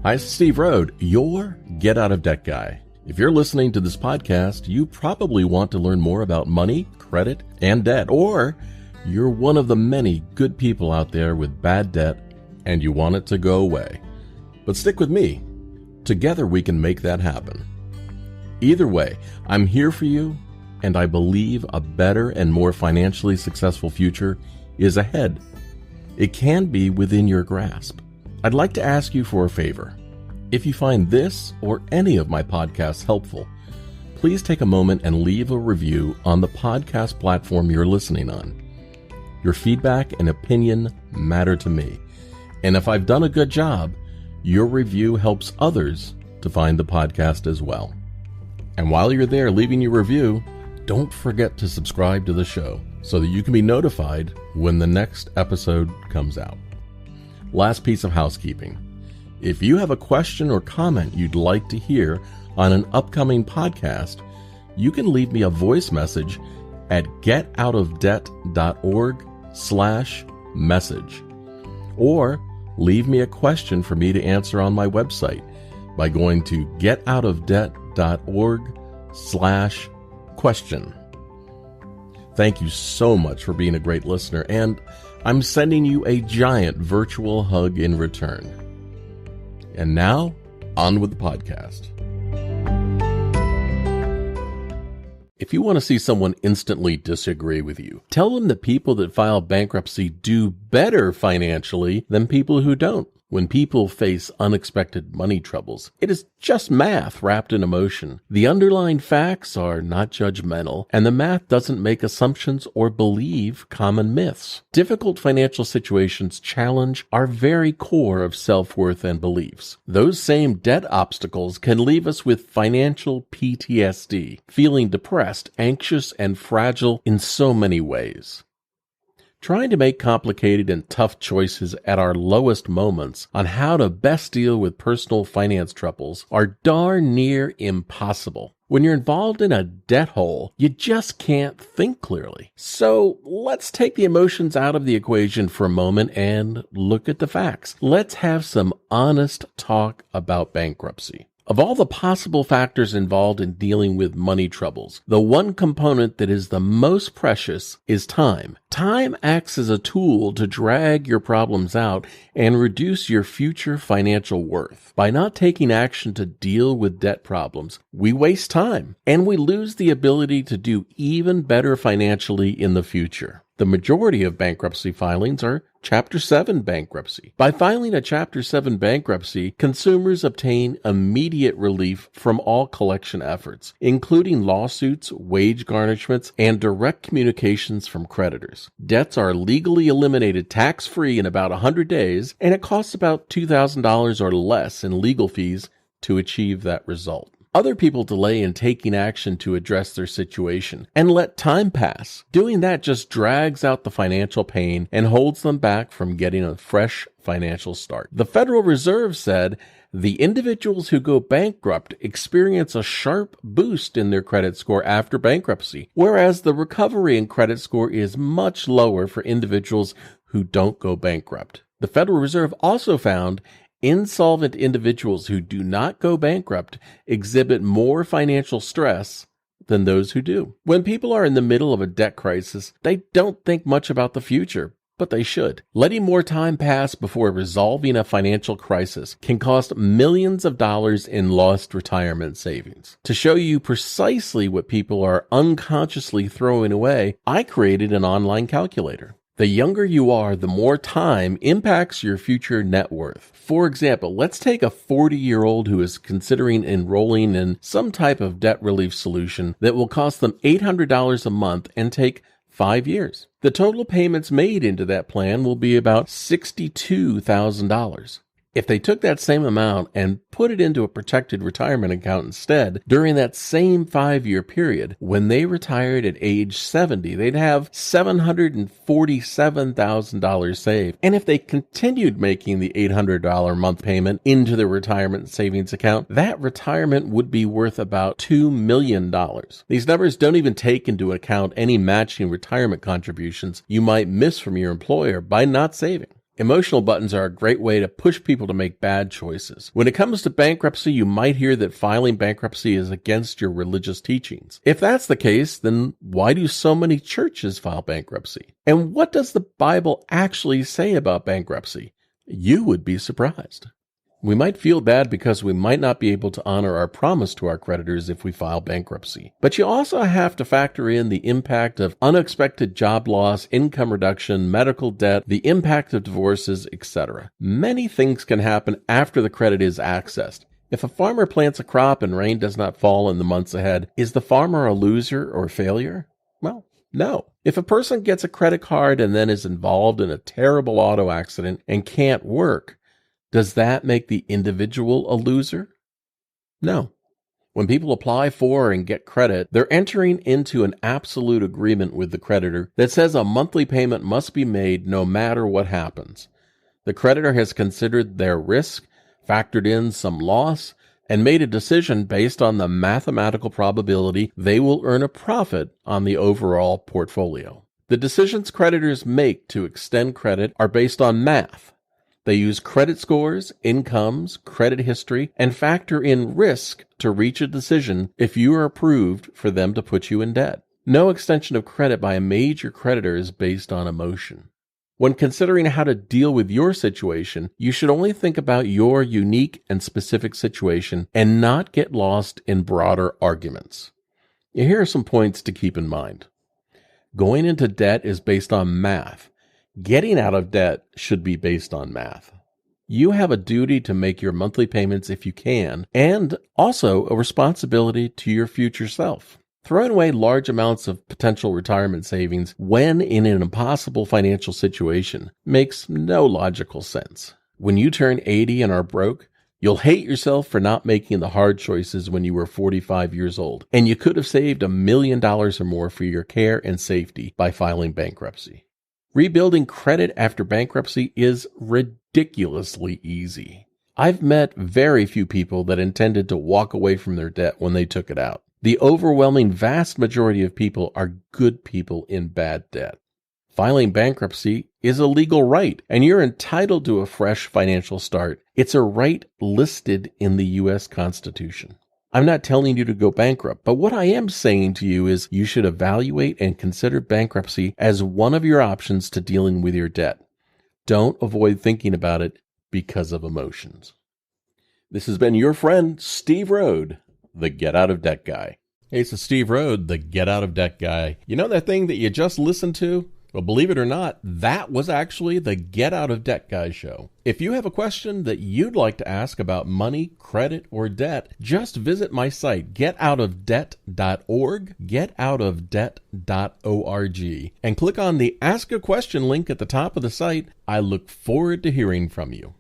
Hi, it's Steve Rode, your Get Out of Debt guy. If you're listening to this podcast, you probably want to learn more about money, credit, and debt, or you're one of the many good people out there with bad debt and you want it to go away. But stick with me. Together we can make that happen. Either way, I'm here for you, and I believe a better and more financially successful future is ahead. It can be within your grasp. I'd like to ask you for a favor. If you find this or any of my podcasts helpful, please take a moment and leave a review on the podcast platform you're listening on. Your feedback and opinion matter to me, and if I've done a good job, your review helps others to find the podcast as well. And while you're there leaving your review, don't forget to subscribe to the show so that you can be notified when the next episode comes out. Last piece of housekeeping. If you have a question or comment you'd like to hear on an upcoming podcast, you can leave me a voice message at getoutofdebt.org/message, or leave me a question for me to answer on my website by going to getoutofdebt.org/question. Thank you so much for being a great listener, and I'm sending you a giant virtual hug in return. And now, on with the podcast. If you want to see someone instantly disagree with you, tell them that people that file bankruptcy do better financially than people who don't. When people face unexpected money troubles, it is just math wrapped in emotion. The underlying facts are not judgmental, and the math doesn't make assumptions or believe common myths. Difficult financial situations challenge our very core of self-worth and beliefs. Those same debt obstacles can leave us with financial PTSD, feeling depressed, anxious, and fragile in so many ways. Trying to make complicated and tough choices at our lowest moments on how to best deal with personal finance troubles are darn near impossible. When you're involved in a debt hole, you just can't think clearly. So let's take the emotions out of the equation for a moment and look at the facts. Let's have some honest talk about bankruptcy. Of all the possible factors involved in dealing with money troubles, the one component that is the most precious is time. Time acts as a tool to drag your problems out and reduce your future financial worth. By not taking action to deal with debt problems, we waste time, and we lose the ability to do even better financially in the future. The majority of bankruptcy filings are Chapter 7 bankruptcy. By filing a Chapter 7 bankruptcy, consumers obtain immediate relief from all collection efforts, including lawsuits, wage garnishments, and direct communications from creditors. Debts are legally eliminated tax-free in about 100 days, and it costs about $2,000 or less in legal fees to achieve that result. Other people delay in taking action to address their situation and let time pass. Doing that just drags out the financial pain and holds them back from getting a fresh financial start. The Federal Reserve said the individuals who go bankrupt experience a sharp boost in their credit score after bankruptcy, whereas the recovery in credit score is much lower for individuals who don't go bankrupt. The Federal Reserve also found insolvent individuals who do not go bankrupt exhibit more financial stress than those who do. When people are in the middle of a debt crisis, they don't think much about the future, but they should. Letting more time pass before resolving a financial crisis can cost millions of dollars in lost retirement savings. To show you precisely what people are unconsciously throwing away, I created an online calculator. The younger you are, the more time impacts your future net worth. For example, let's take a 40-year-old who is considering enrolling in some type of debt relief solution that will cost them $800 a month and take 5 years. The total payments made into that plan will be about $62,000. If they took that same amount and put it into a protected retirement account instead, during that same 5-year period, when they retired at age 70, they'd have $747,000 saved. And if they continued making the $800 a month payment into the retirement savings account, that retirement would be worth about $2 million. These numbers don't even take into account any matching retirement contributions you might miss from your employer by not saving. Emotional buttons are a great way to push people to make bad choices. When it comes to bankruptcy, you might hear that filing bankruptcy is against your religious teachings. If that's the case, then why do so many churches file bankruptcy? And what does the Bible actually say about bankruptcy? You would be surprised. We might feel bad because we might not be able to honor our promise to our creditors if we file bankruptcy. But you also have to factor in the impact of unexpected job loss, income reduction, medical debt, the impact of divorces, etc. Many things can happen after the credit is accessed. If a farmer plants a crop and rain does not fall in the months ahead, is the farmer a loser or failure? Well, no. If a person gets a credit card and then is involved in a terrible auto accident and can't work, does that make the individual a loser? No. When people apply for and get credit, they're entering into an absolute agreement with the creditor that says a monthly payment must be made no matter what happens. The creditor has considered their risk, factored in some loss, and made a decision based on the mathematical probability they will earn a profit on the overall portfolio. The decisions creditors make to extend credit are based on math. They use credit scores, incomes, credit history, and factor in risk to reach a decision if you are approved for them to put you in debt. No extension of credit by a major creditor is based on emotion. When considering how to deal with your situation, you should only think about your unique and specific situation and not get lost in broader arguments. Here are some points to keep in mind. Going into debt is based on math. Getting out of debt should be based on math. You have a duty to make your monthly payments if you can, and also a responsibility to your future self. Throwing away large amounts of potential retirement savings when in an impossible financial situation makes no logical sense. When you turn 80 and are broke, you'll hate yourself for not making the hard choices when you were 45 years old, and you could have saved $1 million or more for your care and safety by filing bankruptcy. Rebuilding credit after bankruptcy is ridiculously easy. I've met very few people that intended to walk away from their debt when they took it out. The overwhelming vast majority of people are good people in bad debt. Filing bankruptcy is a legal right, and you're entitled to a fresh financial start. It's a right listed in the U.S. Constitution. I'm not telling you to go bankrupt, but what I am saying to you is you should evaluate and consider bankruptcy as one of your options to dealing with your debt. Don't avoid thinking about it because of emotions. This has been your friend, Steve Rode, the Get Out of Debt Guy. Hey, so Steve Rode, the Get Out of Debt Guy. You know that thing that you just listened to? Well, believe it or not, that was actually the Get Out of Debt Guy show. If you have a question that you'd like to ask about money, credit, or debt, just visit my site, getoutofdebt.org, getoutofdebt.org, and click on the Ask a Question link at the top of the site. I look forward to hearing from you.